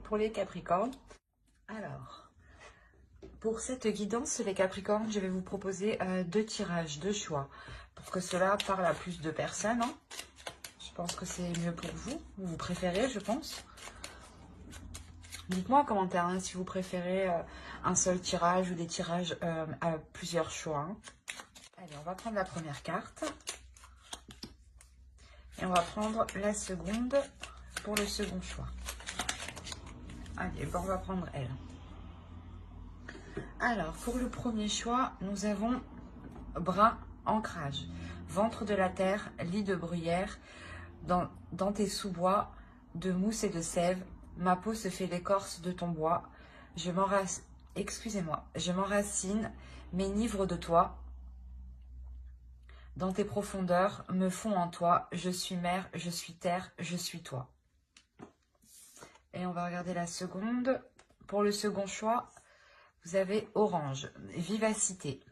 pour les Capricornes. Alors, pour cette guidance, les Capricornes, je vais vous proposer deux tirages, deux choix, pour que cela parle à plus de personnes. Hein. Je pense que c'est mieux pour vous. Vous préférez, je pense. Dites-moi en commentaire hein, si vous préférez un seul tirage ou des tirages à plusieurs choix. Hein. Allez, on va prendre la première carte. Et on va prendre la seconde pour le second choix. Allez, bon, on va prendre elle. Alors, pour le premier choix, nous avons bras, ancrage, ventre de la terre, lit de bruyère, dans tes sous-bois, de mousse et de sève, ma peau se fait l'écorce de ton bois, je m'enracine, m'enivre de toi, dans tes profondeurs, me fond en toi, je suis mer, je suis terre, je suis toi. Et on va regarder la seconde. Pour le second choix, vous avez orange, vivacité,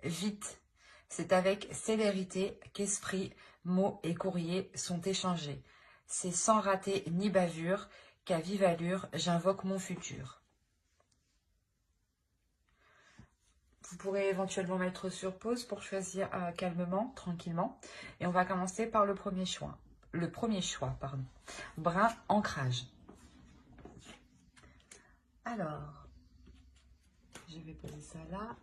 vite. C'est avec célérité qu'esprit, mots et courriers sont échangés. C'est sans rater ni bavure qu'à vive allure j'invoque mon futur. Vous pourrez éventuellement mettre sur pause pour choisir calmement, tranquillement. Et on va commencer par le premier choix. Brun, ancrage. Alors, je vais poser ça là.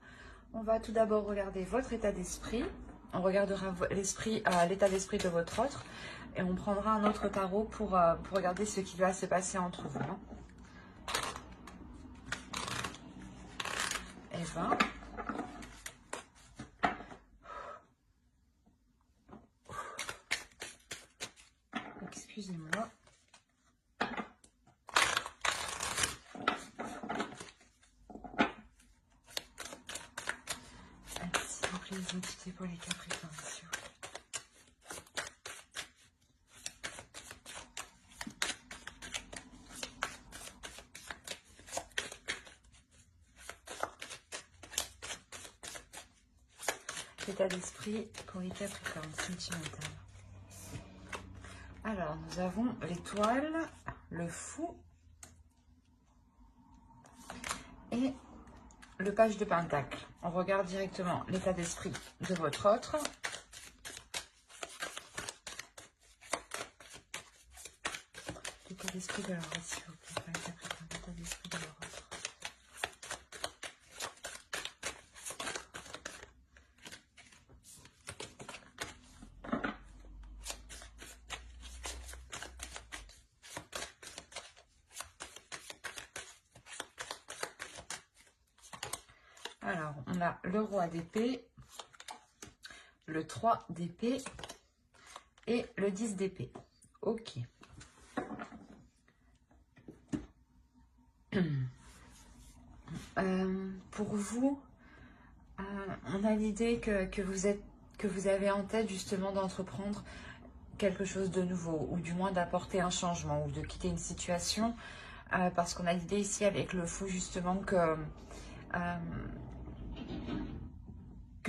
On va tout d'abord regarder votre état d'esprit. On regardera l'état d'esprit de votre autre. Et on prendra un autre tarot pour regarder ce qui va se passer entre vous. Hein. Eva. Excusez-moi. S'il vous plaît, les entités pour les Capricornes, s'il vous plaît. État d'esprit pour les Capricornes, sentimental. Alors, nous avons l'étoile, le fou et le page de pentacle. On regarde directement l'état d'esprit de votre autre. L'état d'esprit de leur autre, s'il vous plaît. L'état d'esprit de leur autre. Alors, on a le roi d'épée, le 3 d'épée et le 10 d'épée. Ok. Pour vous, on a l'idée que vous avez en tête justement d'entreprendre quelque chose de nouveau, ou du moins d'apporter un changement, ou de quitter une situation, parce qu'on a l'idée ici avec le fou justement que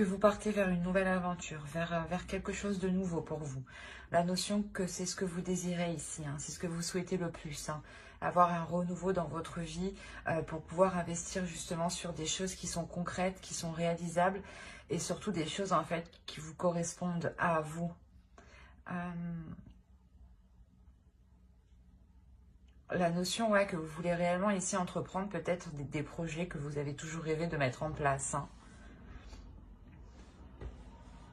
vous partez vers une nouvelle aventure, vers quelque chose de nouveau pour vous. La notion que c'est ce que vous désirez ici, hein, c'est ce que vous souhaitez le plus, hein, avoir un renouveau dans votre vie pour pouvoir investir justement sur des choses qui sont concrètes, qui sont réalisables et surtout des choses en fait qui vous correspondent à vous. La notion que vous voulez réellement ici entreprendre peut-être des projets que vous avez toujours rêvé de mettre en place. Hein.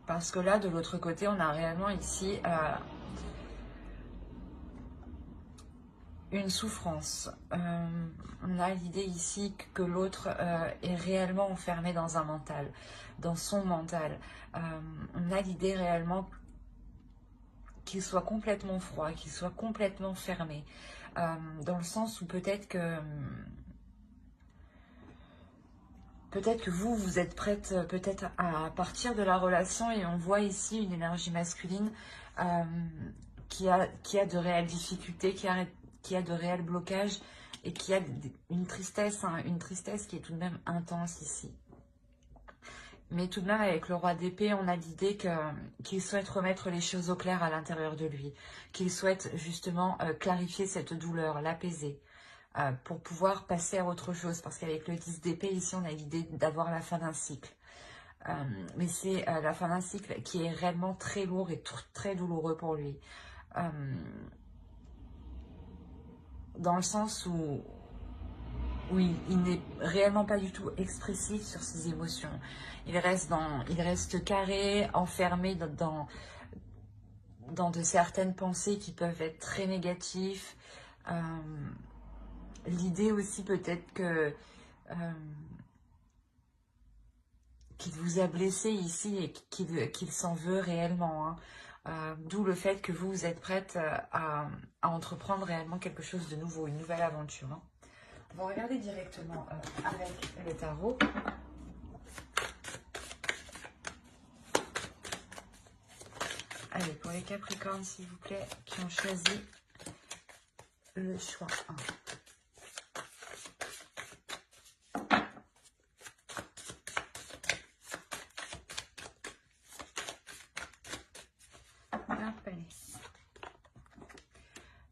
Parce que là, de l'autre côté, on a réellement ici une souffrance. On a l'idée ici que l'autre est réellement enfermé dans un mental, dans son mental. On a l'idée réellement qu'il soit complètement froid, qu'il soit complètement fermé. Dans le sens où peut-être que vous êtes prête peut-être à partir de la relation et on voit ici une énergie masculine qui a de réelles difficultés, qui a de réels blocages et qui a une tristesse qui est tout de même intense ici. Mais tout de même, avec le roi d'épée, on a l'idée qu'il souhaite remettre les choses au clair à l'intérieur de lui, qu'il souhaite justement clarifier cette douleur, l'apaiser. pour pouvoir passer à autre chose. Parce qu'avec le 10 d'épée, ici, on a l'idée d'avoir la fin d'un cycle. Mais c'est la fin d'un cycle qui est réellement très lourd et très douloureux pour lui. Dans le sens où oui, il n'est réellement pas du tout expressif sur ses émotions. Il reste carré, enfermé dans de certaines pensées qui peuvent être très négatives. L'idée aussi peut-être que qu'il vous a blessé ici et qu'il s'en veut réellement. Hein. D'où le fait que vous êtes prête à entreprendre réellement quelque chose de nouveau, une nouvelle aventure. Hein. On va regarder directement avec le tarot. Allez, pour les Capricornes, s'il vous plaît, qui ont choisi le choix 1.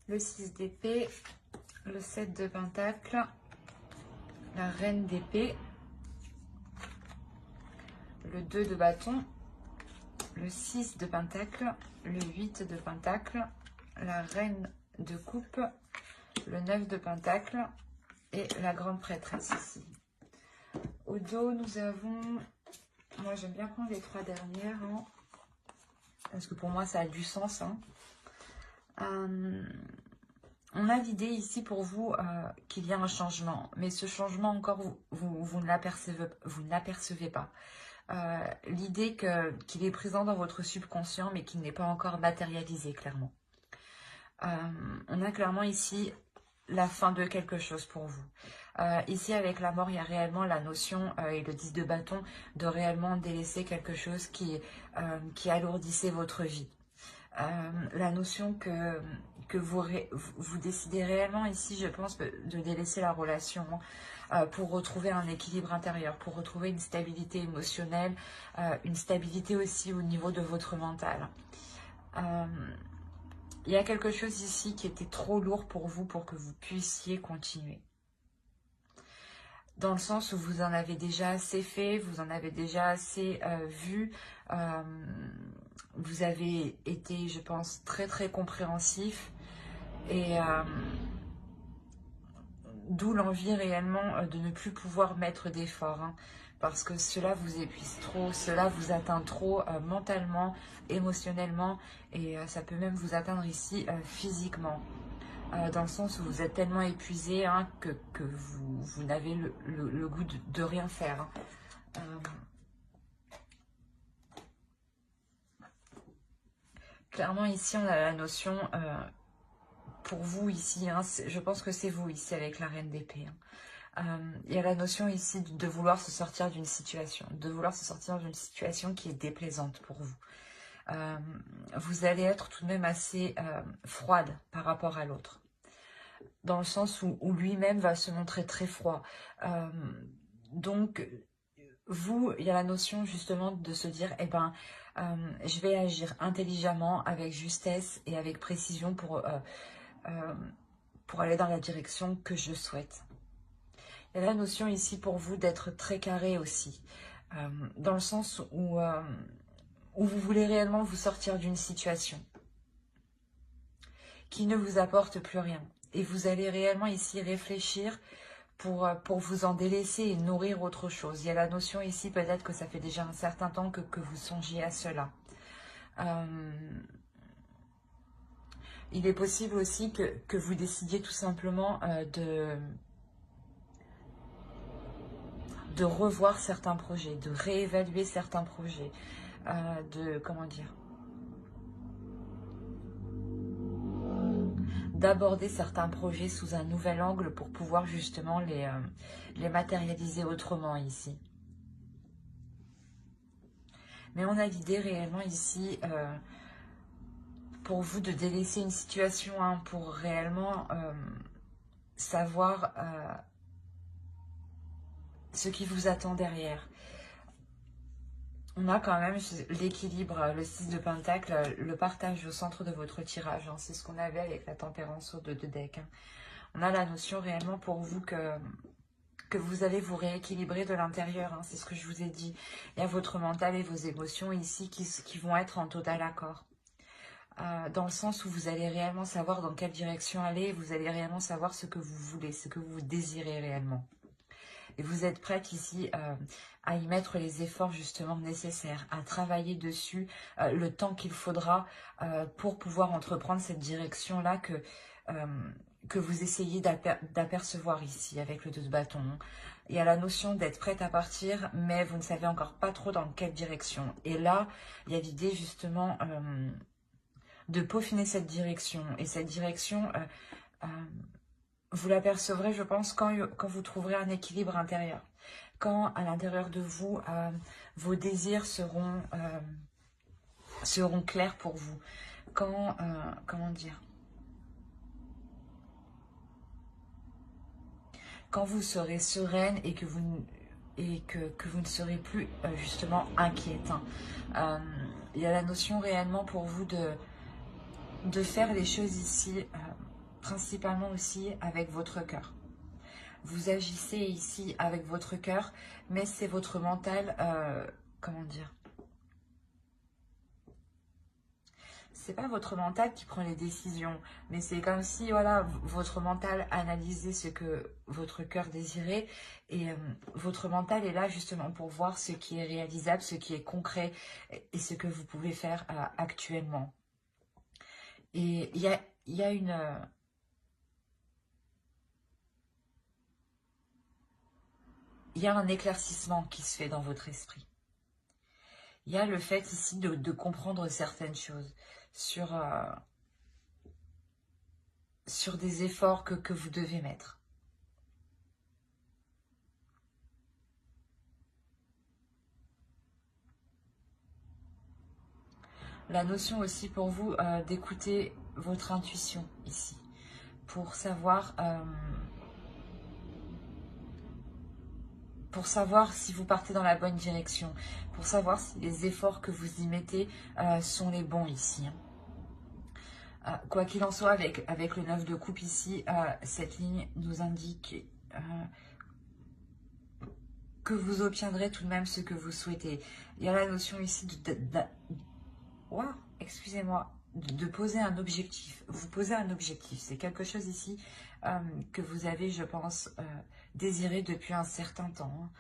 Le 6 d'épée, le 7 de pentacle, la reine d'épée, le 2 de bâton, le 6 de pentacle, le 8 de pentacle, la reine de coupe, le 9 de pentacle et la grande prêtresse ici. Au dos, nous avons, moi j'aime bien prendre les 3 dernières, hein, parce que pour moi ça a du sens. Hein. On a l'idée ici pour vous qu'il y a un changement, mais ce changement encore, vous ne l'apercevez pas. L'idée qu'il est présent dans votre subconscient, mais qu'il n'est pas encore matérialisé, clairement. On a clairement ici la fin de quelque chose pour vous. Ici, avec la mort, il y a réellement la notion, et le 10 de bâton, de réellement délaisser quelque chose qui alourdissait votre vie. La notion que vous décidez réellement ici, je pense, de délaisser la relation pour retrouver un équilibre intérieur, pour retrouver une stabilité émotionnelle, une stabilité aussi au niveau de votre mental. Il y a quelque chose ici qui était trop lourd pour vous pour que vous puissiez continuer. Dans le sens où vous en avez déjà assez fait, vous en avez déjà assez vu. Vous avez été, je pense, très très compréhensif. Et d'où l'envie réellement de ne plus pouvoir mettre d'efforts. Hein, parce que cela vous épuise trop, cela vous atteint trop mentalement, émotionnellement. Et ça peut même vous atteindre ici physiquement. Dans le sens où vous êtes tellement épuisé hein, que vous n'avez le goût de rien faire. Hein. Clairement ici on a la notion, pour vous ici, hein, je pense que c'est vous ici avec la reine d'épée. Hein. Il y a la notion ici de vouloir se sortir d'une situation, qui est déplaisante pour vous. Vous allez être tout de même assez froide par rapport à l'autre. Dans le sens où lui-même va se montrer très froid. Donc, vous, il y a la notion justement de se dire, eh ben, je vais agir intelligemment, avec justesse et avec précision pour aller dans la direction que je souhaite. Il y a la notion ici pour vous d'être très carré aussi, dans le sens où vous voulez réellement vous sortir d'une situation qui ne vous apporte plus rien. Et vous allez réellement ici réfléchir pour vous en délaisser et nourrir autre chose. Il y a la notion ici, peut-être que ça fait déjà un certain temps que vous songiez à cela. Il est possible aussi que vous décidiez tout simplement de revoir certains projets, de réévaluer certains projets, comment dire, d'aborder certains projets sous un nouvel angle pour pouvoir justement les matérialiser autrement ici. Mais on a l'idée réellement ici pour vous de délaisser une situation hein, pour réellement savoir ce qui vous attend derrière. On a quand même l'équilibre, le 6 de pentacle, le partage au centre de votre tirage. Hein. C'est ce qu'on avait avec la tempérance de deck. Hein. On a la notion réellement pour vous que vous allez vous rééquilibrer de l'intérieur, hein, c'est ce que je vous ai dit. Il y a votre mental et vos émotions ici qui vont être en total accord. Dans le sens où vous allez réellement savoir dans quelle direction aller, vous allez réellement savoir ce que vous voulez, ce que vous désirez réellement. Et vous êtes prête ici à y mettre les efforts justement nécessaires, à travailler dessus le temps qu'il faudra pour pouvoir entreprendre cette direction-là que vous essayez d'apercevoir ici avec le 2 de bâton. Il y a la notion d'être prête à partir, mais vous ne savez encore pas trop dans quelle direction. Et là, il y a l'idée justement de peaufiner cette direction. Et cette direction, vous l'apercevrez, je pense, quand vous trouverez un équilibre intérieur. Quand à l'intérieur de vous, vos désirs seront clairs pour vous. Quand, comment dire, quand vous serez sereine et que vous ne serez plus justement inquiète. Il y a la notion réellement pour vous de faire les choses ici, principalement aussi avec votre cœur. Vous agissez ici avec votre cœur, mais c'est votre mental, comment dire, c'est pas votre mental qui prend les décisions, mais c'est comme si, voilà, votre mental analysait ce que votre cœur désirait, et votre mental est là justement pour voir ce qui est réalisable, ce qui est concret, et ce que vous pouvez faire actuellement. Et il y a une... il y a un éclaircissement qui se fait dans votre esprit. Il y a le fait ici de comprendre certaines choses sur des efforts que vous devez mettre. La notion aussi pour vous d'écouter votre intuition ici, pour savoir si vous partez dans la bonne direction, pour savoir si les efforts que vous y mettez sont les bons ici. Quoi qu'il en soit, avec le 9 de coupe ici, cette ligne nous indique que vous obtiendrez tout de même ce que vous souhaitez. Il y a la notion ici excusez-moi, de poser un objectif. Vous posez un objectif, c'est quelque chose ici que vous avez, je pense, désiré depuis un certain temps.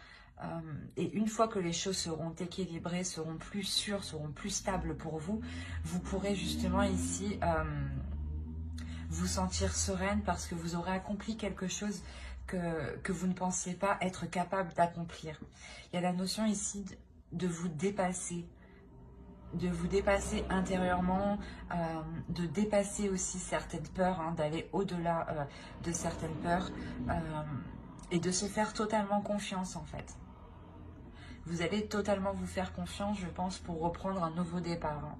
Et une fois que les choses seront équilibrées, seront plus sûres, seront plus stables pour vous, vous pourrez justement ici vous sentir sereine parce que vous aurez accompli quelque chose que vous ne pensiez pas être capable d'accomplir. Il y a la notion ici de vous dépasser intérieurement, de dépasser aussi certaines peurs, hein, d'aller au-delà de certaines peurs et de se faire totalement confiance en fait. Vous allez totalement vous faire confiance, je pense, pour reprendre un nouveau départ. Hein.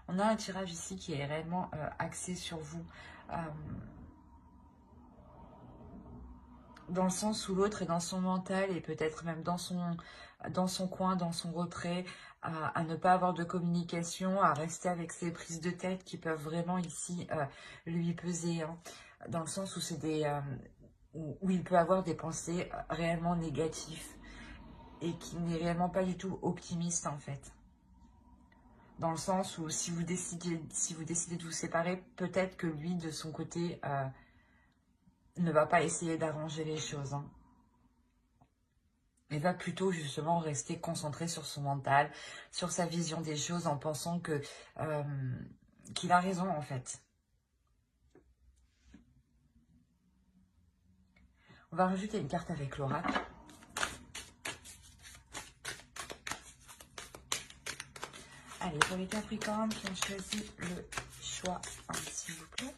On a un tirage ici qui est réellement axé sur vous. Dans le sens où l'autre est dans son mental et peut-être même dans son coin, dans son retrait, à ne pas avoir de communication, à rester avec ses prises de tête qui peuvent vraiment ici lui peser. Hein. Dans le sens où c'est où il peut avoir des pensées réellement négatives et qui n'est réellement pas du tout optimiste en fait. Dans le sens où si vous décidez de vous séparer, peut-être que lui de son côté ne va pas essayer d'arranger les choses. Hein. Il va plutôt justement rester concentré sur son mental, sur sa vision des choses en pensant qu'il a raison en fait. On va rajouter une carte avec l'oracle. Allez, pour les Capricornes qui ont choisi le choix 1, s'il vous plaît.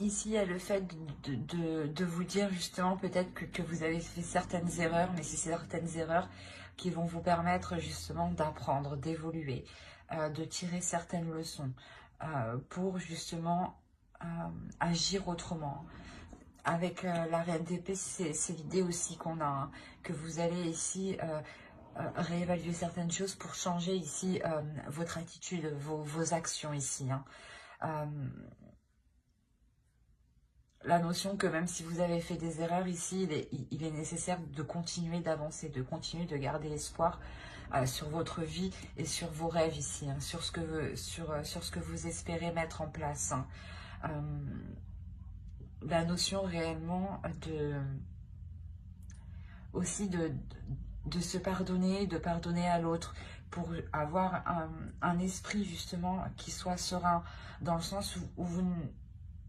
Ici, il y a le fait de vous dire justement peut-être que vous avez fait certaines erreurs, mais c'est certaines erreurs qui vont vous permettre justement d'apprendre, d'évoluer, de tirer certaines leçons. pour justement agir autrement. Avec la reine d'épée, c'est l'idée aussi qu'on a, hein, que vous allez ici réévaluer certaines choses pour changer ici votre attitude, vos actions ici. Hein. La notion que même si vous avez fait des erreurs ici, il est nécessaire de continuer d'avancer, de continuer de garder espoir sur votre vie et sur vos rêves ici, hein, sur ce que vous espérez mettre en place. Hein. La notion réellement aussi de se pardonner, de pardonner à l'autre, pour avoir un esprit justement qui soit serein, dans le sens où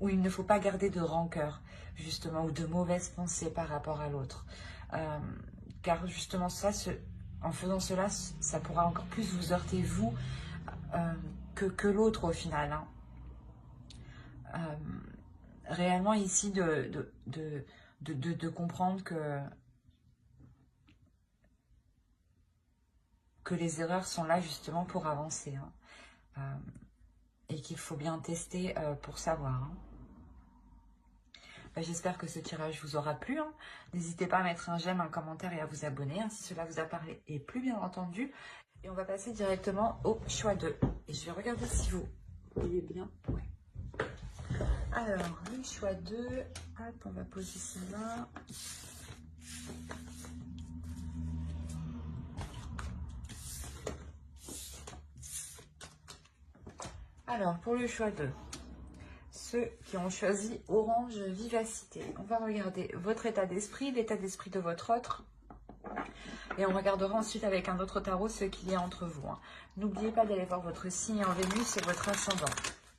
il ne faut pas garder de rancœur, justement, ou de mauvaises pensées par rapport à l'autre. Car justement, en faisant cela, ça pourra encore plus vous heurter, vous, que l'autre au final. Hein. Réellement ici, de comprendre que les erreurs sont là justement pour avancer. Hein. Et qu'il faut bien tester pour savoir. Hein. J'espère que ce tirage vous aura plu. Hein. N'hésitez pas à mettre un j'aime, un commentaire et à vous abonner hein, si cela vous a parlé et plu bien entendu. Et on va passer directement au choix 2. Et je vais regarder si vous voyez bien. Ouais. Alors, le choix 2. Hop, on va poser cela. Alors, pour le choix 2. Ceux qui ont choisi Orange Vivacité. On va regarder votre état d'esprit, l'état d'esprit de votre autre. Et on regardera ensuite avec un autre tarot ce qu'il y a entre vous. Hein. N'oubliez pas d'aller voir votre signe en Vénus et votre ascendant.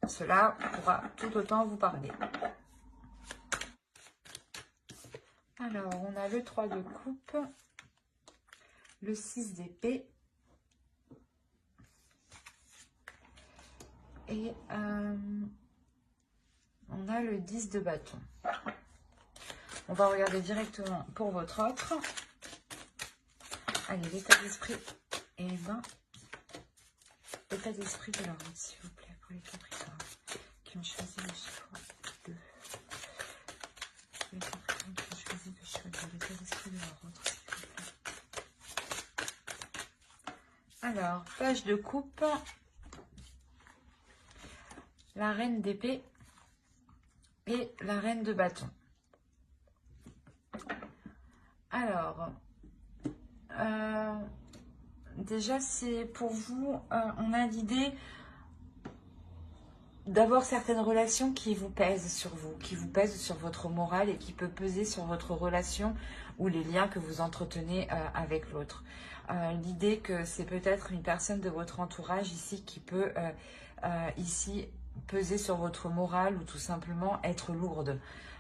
Cela pourra tout autant vous parler. Alors, on a le 3 de coupe, le 6 d'épée et on a le 10 de bâton. On va regarder directement pour votre autre. Allez, l'état d'esprit. Et ben, l'état d'esprit de leur autre, s'il vous plaît, pour les Capricornes qui ont choisi le choix 2. Les Capricornes qui ont choisi le choix 2, l'état d'esprit de leur autre, s'il vous plaît. Alors, page de coupe. La reine d'épée et la reine de bâton. Alors, déjà, c'est pour vous, on a l'idée d'avoir certaines relations qui vous pèsent sur vous, qui vous pèsent sur votre morale et qui peut peser sur votre relation ou les liens que vous entretenez avec l'autre. L'idée que c'est peut-être une personne de votre entourage ici qui peut ici peser sur votre morale ou tout simplement être lourde.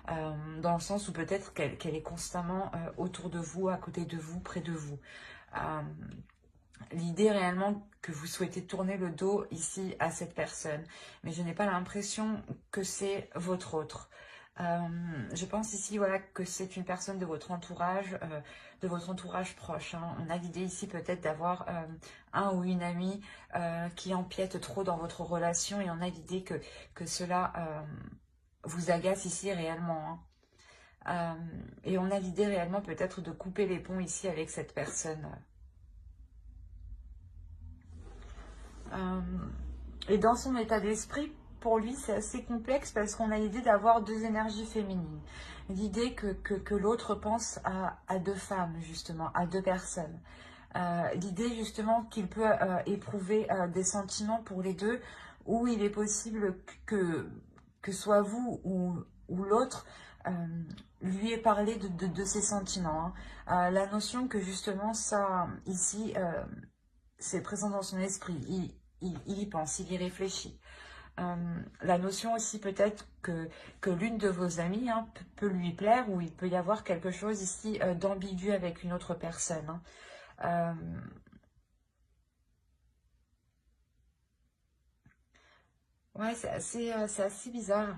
Dans le sens où peut-être qu'elle est constamment autour de vous, à côté de vous, près de vous. L'idée réellement que vous souhaitez tourner le dos ici à cette personne. Mais je n'ai pas l'impression que c'est votre autre. Je pense ici voilà, que c'est une personne de votre entourage proche. Hein. On a l'idée ici peut-être d'avoir un ou une amie qui empiète trop dans votre relation et on a l'idée que cela vous agace ici réellement. Hein. Et on a l'idée réellement peut-être de couper les ponts ici avec cette personne. Et dans son état d'esprit, pour lui, c'est assez complexe parce qu'on a l'idée d'avoir deux énergies féminines. L'idée que l'autre pense à deux femmes, justement, à deux personnes. L'idée, justement, qu'il peut éprouver des sentiments pour les deux, où il est possible que soit vous ou l'autre lui ait parlé de ses sentiments. Hein. La notion que, justement, ça, ici, c'est présent dans son esprit. Il y pense, il y réfléchit. La notion aussi peut-être que l'une de vos amies hein, peut lui plaire ou il peut y avoir quelque chose ici d'ambigu avec une autre personne. Hein. Ouais, c'est assez bizarre.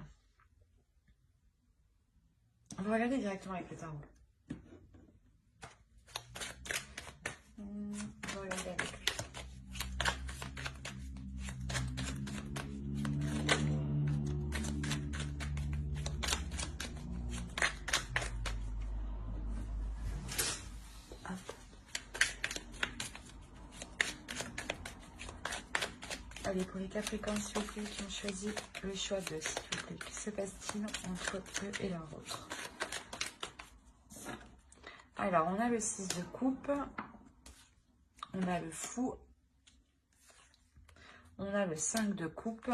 On va regarder directement avec le tarot. On va regarder avec lui. Allez, pour les Capricornes, s'il vous plaît, qui ont choisi le choix de, s'il vous plaît. Que se passe-t-il entre eux et leur autre? Alors, on a le 6 de coupe. On a le fou. On a le 5 de coupe.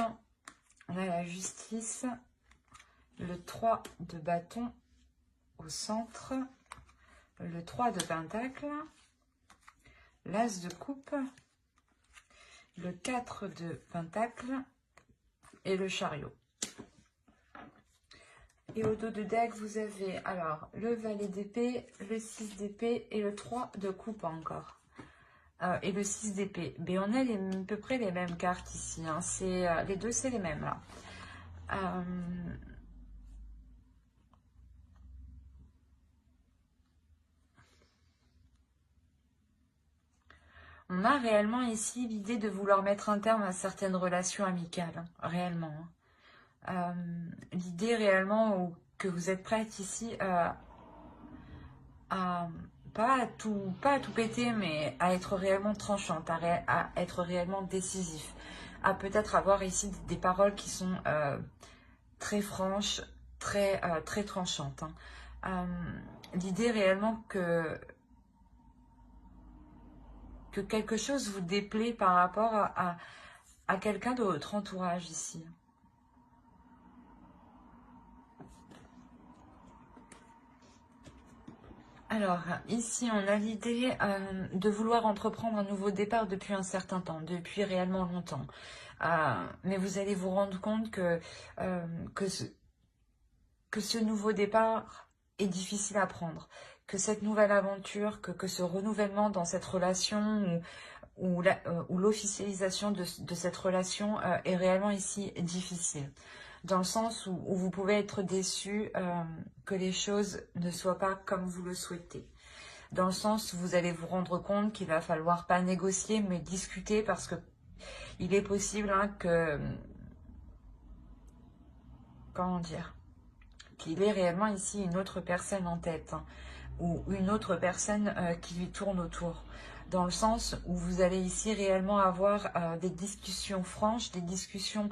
On a la justice. Le 3 de bâton au centre. Le 3 de pentacle. L'as de coupe. Le 4 de pentacle. Et le chariot. Et au dos de deck, vous avez alors le valet d'épée, le 6 d'épée et le 3 de coupe encore. Et le 6 d'épée. Mais on a à peu près les mêmes cartes ici. Hein. Les deux, c'est les mêmes là. On a réellement ici l'idée de vouloir mettre un terme à certaines relations amicales. Hein, réellement. Hein. L'idée réellement que vous êtes prête ici pas à tout péter, mais à être réellement tranchante, à être réellement décisif, à peut-être avoir ici des paroles qui sont très franches, très tranchantes. Hein. L'idée réellement que quelque chose vous déplaît par rapport à quelqu'un de votre entourage ici. Alors, ici, on a l'idée de vouloir entreprendre un nouveau départ depuis un certain temps, depuis réellement longtemps. Mais vous allez vous rendre compte que ce nouveau départ est difficile à prendre, que cette nouvelle aventure, que ce renouvellement dans cette relation ou l'officialisation de cette relation est réellement ici difficile. Dans le sens où vous pouvez être déçu que les choses ne soient pas comme vous le souhaitez. Dans le sens où vous allez vous rendre compte qu'il va falloir pas négocier, mais discuter parce que il est possible hein, comment dire, qu'il ait réellement ici une autre personne en tête hein, ou une autre personne qui lui tourne autour. Dans le sens où vous allez ici réellement avoir des discussions franches, des discussions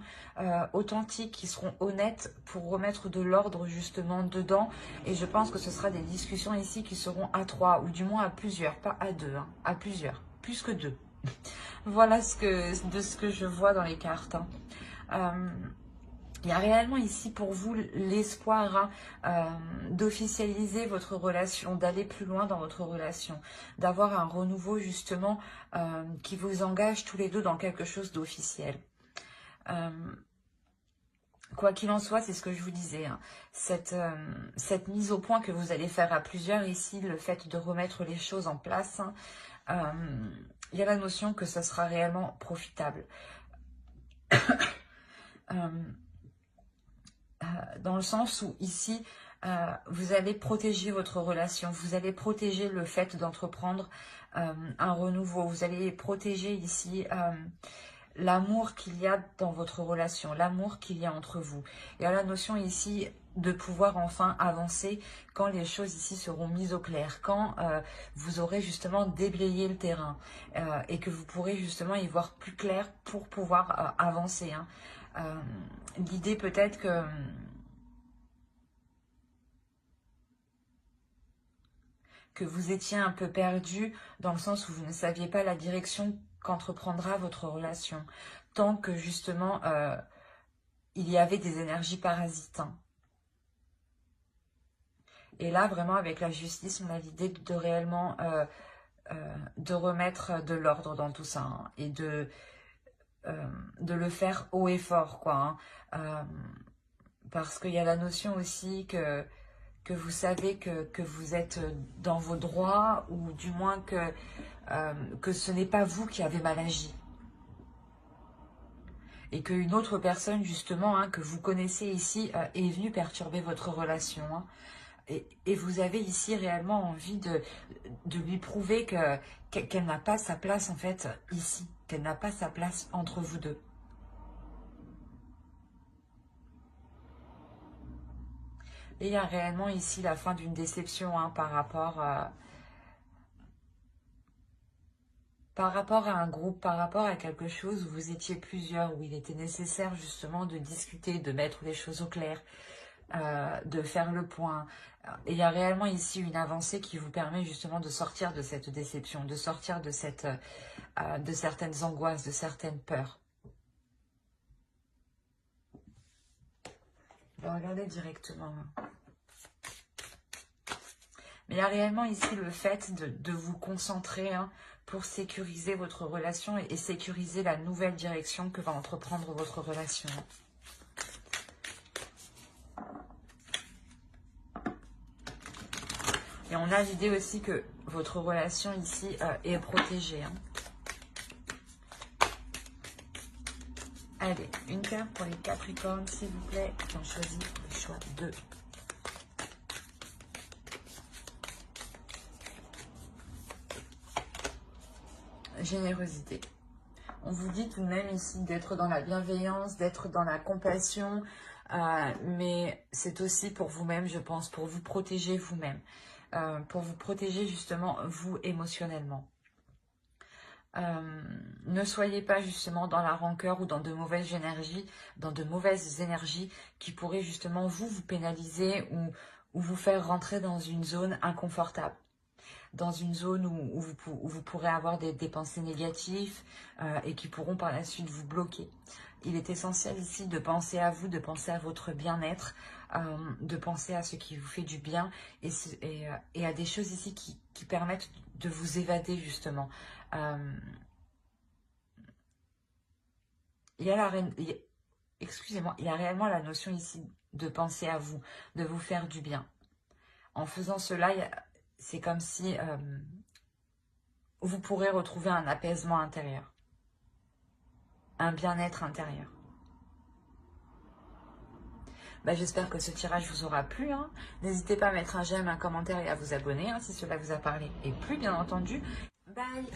authentiques qui seront honnêtes pour remettre de l'ordre justement dedans. Et je pense que ce sera des discussions ici qui seront à 3 ou du moins à plusieurs, pas à 2, hein, à plusieurs, plus que 2. Voilà ce que je vois dans les cartes. Hein. Il y a réellement ici pour vous l'espoir hein, d'officialiser votre relation, d'aller plus loin dans votre relation, d'avoir un renouveau justement qui vous engage tous les deux dans quelque chose d'officiel. Quoi qu'il en soit, c'est ce que je vous disais, hein, cette mise au point que vous allez faire à plusieurs ici, le fait de remettre les choses en place, hein, il y a la notion que ça sera réellement profitable. Dans le sens où ici, vous allez protéger votre relation, vous allez protéger le fait d'entreprendre un renouveau, vous allez protéger ici l'amour qu'il y a dans votre relation, l'amour qu'il y a entre vous. Il y a la notion ici de pouvoir enfin avancer quand les choses ici seront mises au clair, quand vous aurez justement déblayé le terrain et que vous pourrez justement y voir plus clair pour pouvoir avancer. Hein. L'idée peut-être que vous étiez un peu perdu dans le sens où vous ne saviez pas la direction qu'entreprendra votre relation, tant que justement il y avait des énergies parasites. Hein. Et là, vraiment, avec la justice, on a l'idée de réellement de remettre de l'ordre dans tout ça hein, et de le faire haut et fort, quoi. Hein. Parce qu'il y a la notion aussi que vous savez que vous êtes dans vos droits ou du moins que ce n'est pas vous qui avez mal agi. Et qu'une autre personne, justement, hein, que vous connaissez ici, est venue perturber votre relation. Hein. Et vous avez ici réellement envie de lui prouver qu'elle n'a pas sa place, en fait, ici. Qu'elle n'a pas sa place entre vous deux. Et il y a réellement ici la fin d'une déception hein, par rapport par rapport à un groupe, par rapport à quelque chose où vous étiez plusieurs, où il était nécessaire justement de discuter, de mettre les choses au clair, de faire le point. Et il y a réellement ici une avancée qui vous permet justement de sortir de cette déception, de sortir de certaines angoisses, de certaines peurs. On va regarder directement. Mais il y a réellement ici le fait de vous concentrer pour sécuriser votre relation et sécuriser la nouvelle direction que va entreprendre votre relation. Et on a l'idée aussi que votre relation ici est protégée. Allez, une carte pour les Capricornes, s'il vous plaît, qui ont choisi le choix 2. Générosité. On vous dit tout de même ici d'être dans la bienveillance, d'être dans la compassion, mais c'est aussi pour vous-même, je pense, pour vous protéger vous-même, pour vous protéger justement vous émotionnellement. Ne soyez pas justement dans la rancœur ou dans de mauvaises énergies, qui pourraient justement vous pénaliser ou vous faire rentrer dans une zone inconfortable. Dans une zone où vous pourrez avoir des pensées négatives et qui pourront par la suite vous bloquer. Il est essentiel ici de penser à vous, de penser à votre bien-être, de penser à ce qui vous fait du bien et à des choses ici qui permettent de vous évader justement. Il y a réellement la notion ici de penser à vous, de vous faire du bien. En faisant cela, c'est comme si vous pourrez retrouver un apaisement intérieur, un bien-être intérieur. J'espère que ce tirage vous aura plu. N'hésitez pas à mettre un j'aime, un commentaire et à vous abonner si cela vous a parlé et plu, bien entendu. Bye!